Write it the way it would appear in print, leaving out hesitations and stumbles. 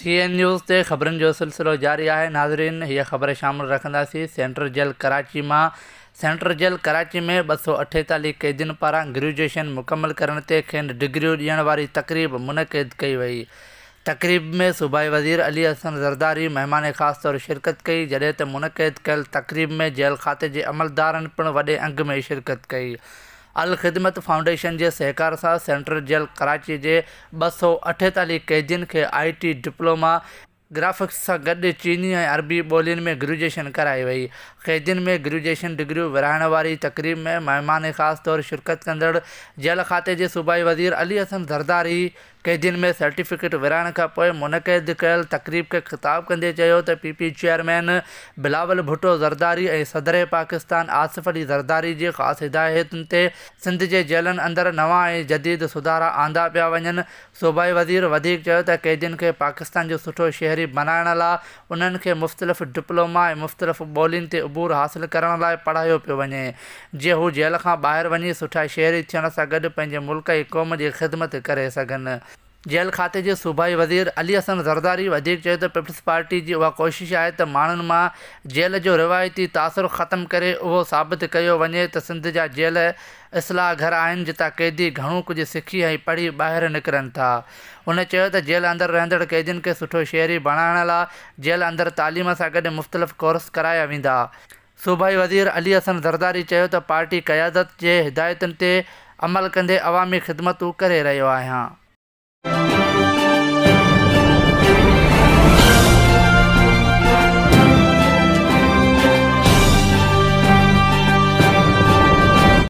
CN news ते ख़बरनि जो सिलसिलो जारी आहे। नाज़रीन, हीअ ख़बर शामिल रखंदासीं। सेंट्रल जेल कराची में 248 कैदियुनि पारां ग्रेजुएशन मुकमल करण ते खेनि डिग्रियूं ॾियण वारी तक़रीब मुनक़िद कई वई। तक़रीब में सूबाई वज़ीर अली हसन ज़रदारी महिमान ख़ासि तौरु शिरकत कई, जॾहिं त मुनक़िद कयल तक़रीब में जेल खाते जे अमलदारनि पिणु वॾे अंग में शिरकत कई। अल ख़िदमत फाउंडेशन जे सहकार सां सेंट्रल जेल कराची जे 248 कैदियुनि खे IT डिप्लोमा ग्राफिक्स सां गॾु चीनी ऐं अरबी ॿोलियुनि में ग्रेजुएशन कराई वई। कैदियुनि में ग्रेजुएशन डिग्रियूं विरहाइण वारी तक़रीब में महिमान ख़ासि तौरु शिरकत कंदड़ जेल खाते जे सूबाई वज़ीर अली हसन ज़रदारी कैदियुनि में सर्टिफिकेट विरहाइण खां पोइ मुनक़िद कयल तक़रीब खे ख़िताब कंदे चयो त PP चेयरमैन बिलावल भुट्टो ज़रदारी ऐं सदर पाकिस्तान आसिफ अली ज़रदारी जी ख़ासि हिदायतुनि ते सिंध जे जेलनि अंदरि नवां ऐं जदीद सुधारा आंदा पिया वञनि। सूबाई वज़ीर वधीक चयो त कैदियुनि खे पाकिस्तान जो सुठो शहरी बणाइण लाइ उन्हनि खे मुख़्तलिफ़ डिप्लोमा ऐं मुख़्तलिफ़ ॿोलियुनि ते उबूर हासिल करण लाइ पढ़ायो पियो वञे, जीअं हू जेल खां ॿाहिरि वञी सुठा शहरी थियण सां गॾु पंहिंजे मुल्क ऐं क़ौम जी ख़िदमत करे सघनि। जेल खाते जे सूबाई वज़ीर अली हसन ज़रदारी वधीक चयो त पीपल्स पार्टी जी उहा कोशिशि आहे त माण्हुनि मां जेल जो रिवायती तासुरु ख़तमु करे उहो साबित कयो वञे त सिंध जा जेल इस्लाह घर आहिनि जितां कैदी घणो कुझु सिखी ऐं पढ़ी ॿाहिरि निकिरनि था। उन चयो त जेल अंदरि रहंदड़ कैदियुनि खे सुठो शहरी बणाइण लाइ जेल अंदरि तालीम सां गॾु मुख़्तलिफ़ कोर्स कराया वेंदा। सूबाई वज़ीर अली हसन ज़रदारी चयो त पार्टी क़यादत जे हिदायतुनि ते अमल कंदे अवामी ख़िदमतूं करे रहियो आहियां।